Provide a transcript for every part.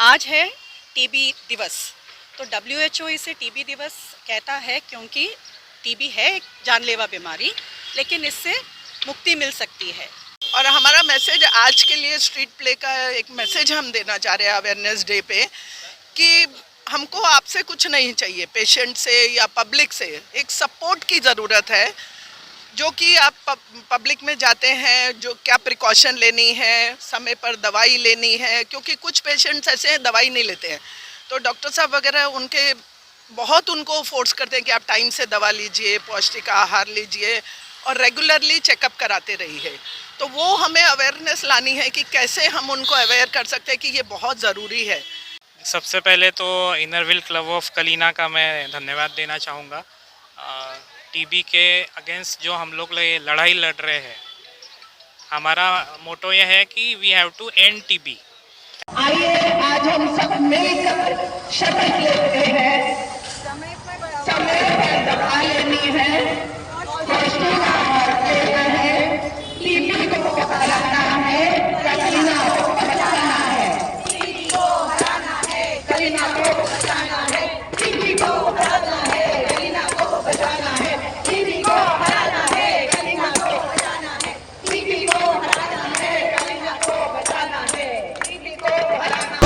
आज है टीबी दिवस। तो डब्ल्यूएचओ इसे टीबी दिवस कहता है क्योंकि टीबी है एक जानलेवा बीमारी, लेकिन इससे मुक्ति मिल सकती है। और हमारा मैसेज आज के लिए स्ट्रीट प्ले का एक मैसेज हम देना चाह रहे हैं अवेयरनेस डे पे कि हमको आपसे कुछ नहीं चाहिए, पेशेंट से या पब्लिक से एक सपोर्ट की ज़रूरत है। जो कि आप पब्लिक में जाते हैं, जो क्या प्रिकॉशन लेनी है, समय पर दवाई लेनी है, क्योंकि कुछ पेशेंट्स ऐसे हैं दवाई नहीं लेते हैं, तो डॉक्टर साहब वगैरह उनको फोर्स करते हैं कि आप टाइम से दवा लीजिए, पौष्टिक आहार लीजिए और रेगुलरली चेकअप कराते रहिए। तो वो हमें अवेयरनेस लानी है कि कैसे हम उनको अवेयर कर सकते हैं कि ये बहुत ज़रूरी है। सबसे पहले तो inner wheel club of Kalina का मैं धन्यवाद देना चाहूँगा। टीबी के अगेंस्ट जो हम लोग लड़ाई लड़ रहे हैं, हमारा मोटो यह है कि we have to end TB. आइए आज हम सब मिलकर शपथ लेते हैं, समय पर दवा लेनी है, पौष्टिक आहार लेना है, टीबी को हराना है, कलीना को बचाना है, टीबी को हराना है, कलीना को बचाना है, टीबी को हराना है, कलीना को बचाना है, टीबी को हराना है, कलीना को बचाना है, टीबी को हराना है, कलीना को बचाना है, टीबी को हराना।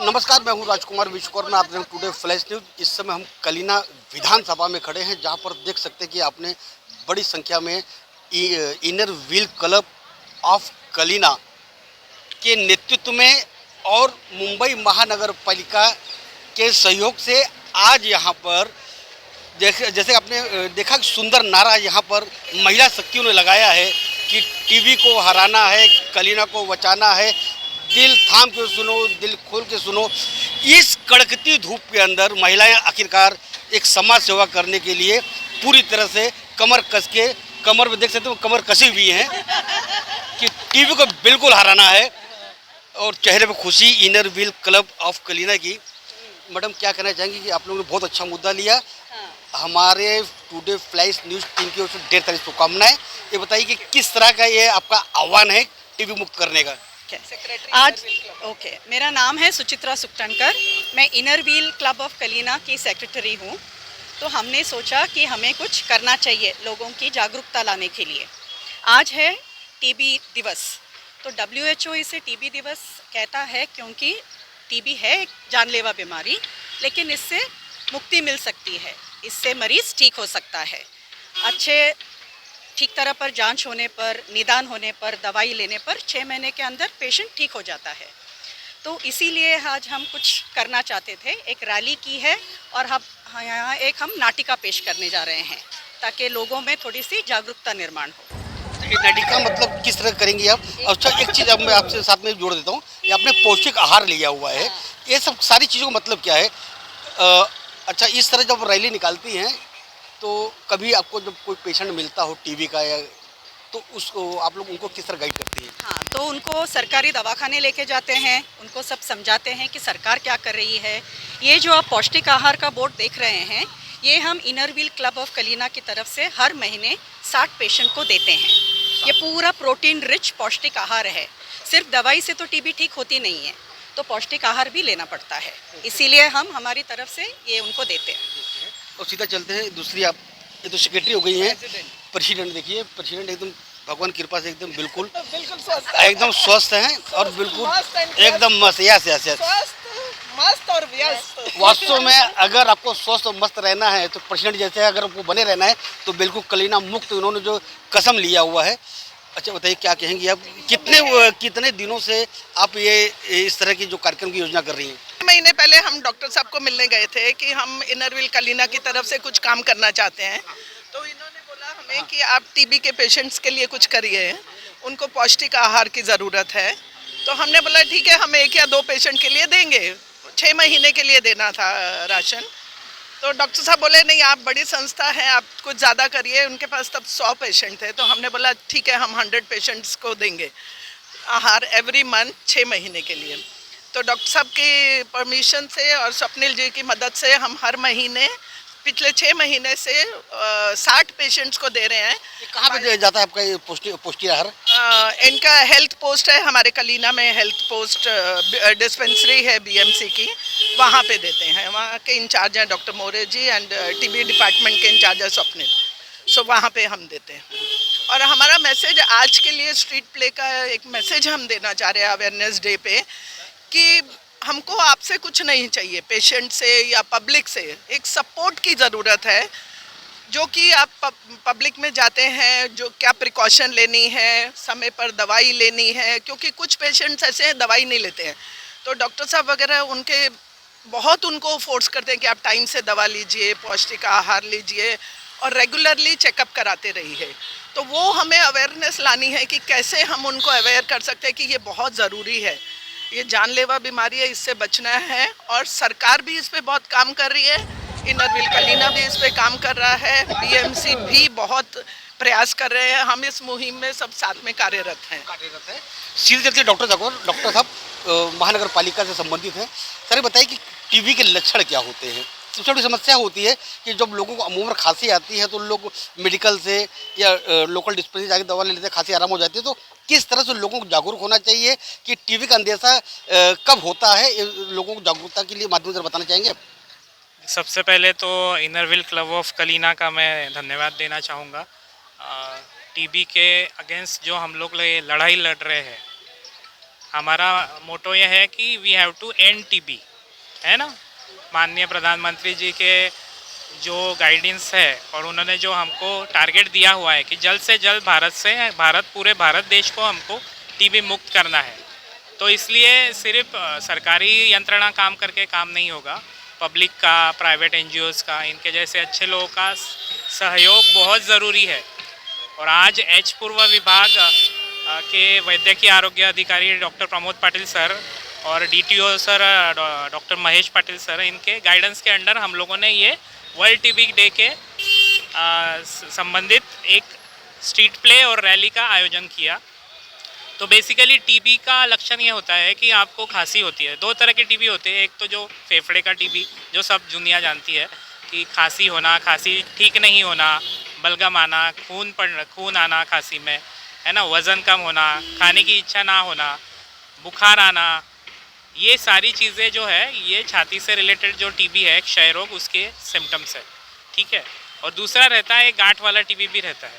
नमस्कार, मैं हूं राजकुमार विश्वकर्मा। आप देख रहे हैं टुडे फ्लैश न्यूज। इस समय हम कलीना विधानसभा में खड़े हैं, जहां पर देख सकते हैं कि आपने बड़ी संख्या में inner wheel club of Kalina के नेतृत्व में और मुंबई महानगर पालिका के सहयोग से आज यहां पर जैसे आपने देखा कि सुंदर नारा यहां पर महिला शक्तियों ने लगाया है कि टीबी को हराना है, कलीना को बचाना है, दिल थाम के सुनो, दिल खोल के सुनो। इस कड़कती धूप के अंदर महिलाएं आखिरकार एक समाज सेवा करने के लिए पूरी तरह से कमर कस के, कमर में देख सकते हो कमर कसी हुई हैं कि टीबी को बिल्कुल हराना है, और चेहरे पे खुशी inner wheel club of Kalina की। मैडम, क्या कहना चाहेंगी कि आप लोगों ने बहुत अच्छा मुद्दा लिया। हमारे टुडे फ्लैश न्यूज़ टीम की ओर से ढेर सारी शुभकामनाएं। ये बताइए कि किस तरह का ये आपका आह्वान है टीबी मुक्त करने का। आज मेरा नाम है सुचित्रा सुक्टनकर, मैं inner wheel club of Kalina की सेक्रेटरी हूँ। तो हमने सोचा कि हमें कुछ करना चाहिए लोगों की जागरूकता लाने के लिए। आज है टीबी दिवस। तो डब्ल्यूएचओ इसे टीबी दिवस कहता है क्योंकि टीबी है एक जानलेवा बीमारी, लेकिन इससे मुक्ति मिल सकती है, इससे मरीज़ ठीक हो सकता है। ठीक तरह पर जांच होने पर, निदान होने पर, दवाई लेने पर 6 महीने के अंदर पेशेंट ठीक हो जाता है। तो इसीलिए आज हम कुछ करना चाहते थे, एक रैली की है और यहाँ एक हम नाटिका पेश करने जा रहे हैं ताकि लोगों में थोड़ी सी जागरूकता निर्माण हो। ये नाटिका मतलब किस तरह करेंगी आप? अच्छा, एक चीज़ अब मैं आपसे साथ में जोड़ देता हूँ, ये आपने पौष्टिक आहार लिया हुआ है, ये सब सारी चीज़ों का मतलब क्या है? अच्छा, इस तरह जब रैली निकालती हैं तो कभी आपको जब कोई पेशेंट मिलता हो टीबी का, या तो उसको आप लोग उनको किस तरह गाइड करती हैं? हाँ, तो उनको सरकारी दवाखाने लेके जाते हैं, उनको सब समझाते हैं कि सरकार क्या कर रही है। ये जो आप पौष्टिक आहार का बोर्ड देख रहे हैं, ये हम inner wheel club of Kalina की तरफ से हर महीने 60 पेशेंट को देते हैं। ये पूरा प्रोटीन रिच पौष्टिक आहार है। सिर्फ दवाई से तो टीबी ठीक होती नहीं है, तो पौष्टिक आहार भी लेना पड़ता है, इसीलिए हम हमारी तरफ से ये उनको देते हैं। और सीधा चलते हैं दूसरी, आप ये तो सेक्रेटरी हो गई हैं, प्रेसिडेंट देखिए, प्रेसिडेंट एकदम भगवान कृपा से एकदम बिल्कुल स्वस्थ हैं और बिल्कुल एकदम मस्त। Yes yes yes. मस्त और व्यस्त। वास्तव में अगर आपको स्वस्थ और मस्त रहना है तो प्रेसिडेंट जैसे अगर आपको बने रहना है तो बिल्कुल कलीना मुक्त इन्होंने जो कसम लिया हुआ है। अच्छा बताइए क्या कहेंगी आप, कितने दिनों से आप ये इस तरह की जो कार्यक्रम की योजना कर रही हैं? महीने पहले हम डॉक्टर साहब को मिलने गए थे कि हम इनरव्हील कलीना की तरफ से कुछ काम करना चाहते हैं, तो इन्होंने बोला हमें कि आप टीबी के पेशेंट्स के लिए कुछ करिए, उनको पौष्टिक आहार की ज़रूरत है। तो हमने बोला ठीक है, हम 1 या 2 पेशेंट के लिए देंगे, 6 महीने के लिए देना था राशन। तो डॉक्टर साहब बोले नहीं, आप बड़ी संस्था है, आप कुछ ज़्यादा करिए। उनके पास तब 100 पेशेंट थे, तो हमने बोला ठीक है, हम 100 पेशेंट्स को देंगे आहार एवरी मंथ 6 महीने के लिए। तो डॉक्टर साहब की परमिशन से और स्वप्निल जी की मदद से हम हर महीने पिछले 6 महीने से 60 पेशेंट्स को दे रहे हैं। कहाँ पे जाता है आपका ये पुष्टि आहार? इनका हेल्थ पोस्ट है हमारे कलीना में, हेल्थ पोस्ट डिस्पेंसरी है बीएमसी की, वहाँ पे देते हैं। वहाँ के इंचार्ज हैं doctor More ji and TB department के इंचार्ज है स्वप्निल, सो वहाँ पे हम देते हैं। और हमारा मैसेज आज के लिए स्ट्रीट प्ले का एक मैसेज हम देना चाह रहे हैं अवेयरनेस डे पे, कि हमको आपसे कुछ नहीं चाहिए, पेशेंट से या पब्लिक से एक सपोर्ट की ज़रूरत है। जो कि आप पब्लिक में जाते हैं, जो क्या प्रिकॉशन लेनी है, समय पर दवाई लेनी है, क्योंकि कुछ पेशेंट्स ऐसे हैं दवाई नहीं लेते हैं, तो डॉक्टर साहब वगैरह उनको फोर्स करते हैं कि आप टाइम से दवा लीजिए, पौष्टिक आहार लीजिए और रेगुलरली चेकअप कराते रहिए। तो वो हमें अवेयरनेस लानी है कि कैसे हम उनको अवेयर कर सकते हैं कि ये बहुत ज़रूरी है, ये जानलेवा बीमारी है, इससे बचना है। और सरकार भी इस पे बहुत काम कर रही है, इनरव्हील कलीना भी इस पे काम कर रहा है, बीएमसी भी बहुत प्रयास कर रहे हैं। हम इस मुहिम में सब साथ में कार्यरत हैं। सीधे चलते डॉक्टर साहब महानगर पालिका से संबंधित हैं। सर बताइए कि टीबी के लक्षण क्या होते हैं? सबसे बड़ी समस्या होती है कि जब लोगों को मुंह में खांसी आती है तो लोग मेडिकल से या लोकल डिस्पेंसरी जाके दवा ले लेते हैं, खांसी आराम हो जाती है। तो किस तरह से लोगों को जागरूक होना चाहिए कि टीबी का अंदेशा कब होता है, लोगों को जागरूकता के लिए माध्यम से बताना चाहेंगे? सबसे पहले तो इनरव्हील क्लब ऑफ कलीना का मैं धन्यवाद देना चाहूँगा। टीबी के अगेंस्ट जो हम लोग ये लड़ाई लड़ रहे हैं, हमारा मोटो यह है कि we have to end TB, है ना। माननीय प्रधानमंत्री जी के जो गाइडेंस है और उन्होंने जो हमको टारगेट दिया हुआ है कि जल्द से जल्द पूरे भारत देश को हमको टीबी मुक्त करना है। तो इसलिए सिर्फ सरकारी यंत्रणा काम करके काम नहीं होगा, पब्लिक का, प्राइवेट एनजीओज़ का, इनके जैसे अच्छे लोगों का सहयोग बहुत ज़रूरी है। और आज एच पूर्व विभाग के वैद्यकीय आरोग्य अधिकारी डॉक्टर प्रमोद पाटिल सर और DTO sir doctor Mahesh Patil sir, इनके गाइडेंस के अंडर हम लोगों ने ये वर्ल्ड टीबी डे के संबंधित एक स्ट्रीट प्ले और रैली का आयोजन किया। तो बेसिकली टीबी का लक्षण ये होता है कि आपको खांसी होती है। 2 तरह के टीबी होते हैं, एक तो जो फेफड़े का टीबी जो सब दुनिया जानती है कि खांसी होना, खांसी ठीक नहीं होना, बलगम आना, खून आना खांसी में, है ना, वज़न कम होना, खाने की इच्छा ना होना, बुखार आना, ये सारी चीज़ें जो है ये छाती से रिलेटेड जो टीबी है, क्षय रोग, उसके सिम्टम्स है, ठीक है। और दूसरा रहता है गांठ वाला टीबी भी रहता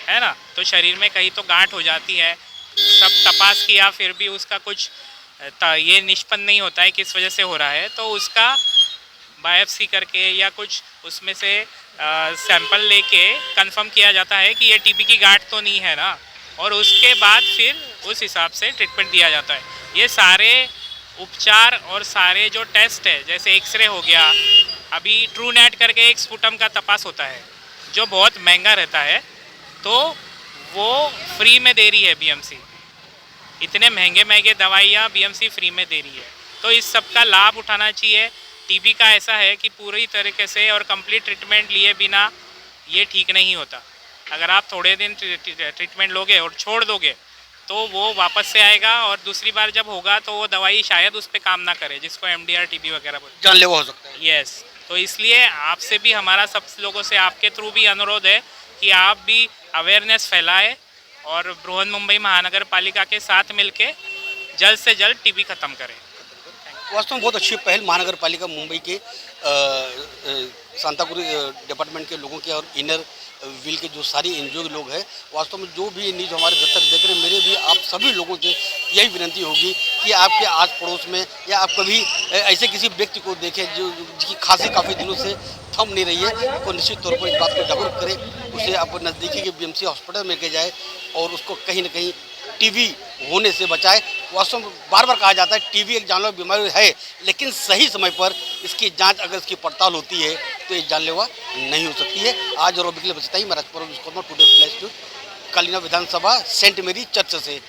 है ना। तो शरीर में कहीं तो गांठ हो जाती है, सब तपास किया फिर भी उसका कुछ ये निष्पन्न नहीं होता है किस वजह से हो रहा है, तो उसका बायोप्सी करके या कुछ उसमें से सैंपल लेके कंफर्म किया जाता है कि ये टीबी की गांठ तो नहीं है ना, और उसके बाद फिर उस हिसाब से ट्रीटमेंट दिया जाता है। ये सारे उपचार और सारे जो टेस्ट है, जैसे एक्सरे हो गया, अभी ट्रू नेट करके एक स्पुटम का तपास होता है जो बहुत महंगा रहता है, तो वो फ्री में दे रही है बीएमसी। इतने महंगे दवाइयाँ बीएमसी फ्री में दे रही है, तो इस सब का लाभ उठाना चाहिए। टीबी का ऐसा है कि पूरी तरीके से और कंप्लीट ट्रीटमेंट लिए बिना ये ठीक नहीं होता। अगर आप थोड़े दिन ट्रीटमेंट लोगे और छोड़ दोगे तो वो वापस से आएगा, और दूसरी बार जब होगा तो वो दवाई शायद उस पर काम ना करे, जिसको MDR टीबी वगैरह बोलते हैं, जानलेवा हो सकता है। यस। तो इसलिए आपसे भी, हमारा सब लोगों से आपके थ्रू भी अनुरोध है कि आप भी अवेयरनेस फैलाएं और बृहन मुंबई महानगर पालिका के साथ मिलके जल्द से जल्द टीबी ख़त्म करें। वास्तव में बहुत अच्छी पहल महानगर पालिका मुंबई के सांताक्रूज डिपार्टमेंट के लोगों की और व्हील के जो सारी एनजीओ के लोग हैं, वास्तव में जो भी न्यूज़ हमारे दर्शक देख रहे हैं, मेरे भी आप सभी लोगों से यही विनती होगी कि आपके आस पड़ोस में या आप कभी ऐसे किसी व्यक्ति को देखें जिसकी खांसी काफ़ी दिनों से थम नहीं रही है, तो निश्चित तौर पर इस बात को जागरूक करें, उसे आप नज़दीकी के बीएमसी हॉस्पिटल में लेके जाए और उसको कहीं ना कहीं टीबी होने से बचाए। वास्तव में बार बार कहा जाता है टीबी एक जानलेवा बीमारी है, लेकिन सही समय पर इसकी जांच अगर इसकी पड़ताल होती है तो ये जानलेवा नहीं हो सकती है। आज और अभी के लिए बचता ही। मैं Rajkumar Vishwakarma, today flash news, Kalina Vidhan Sabha, saint Mary church से।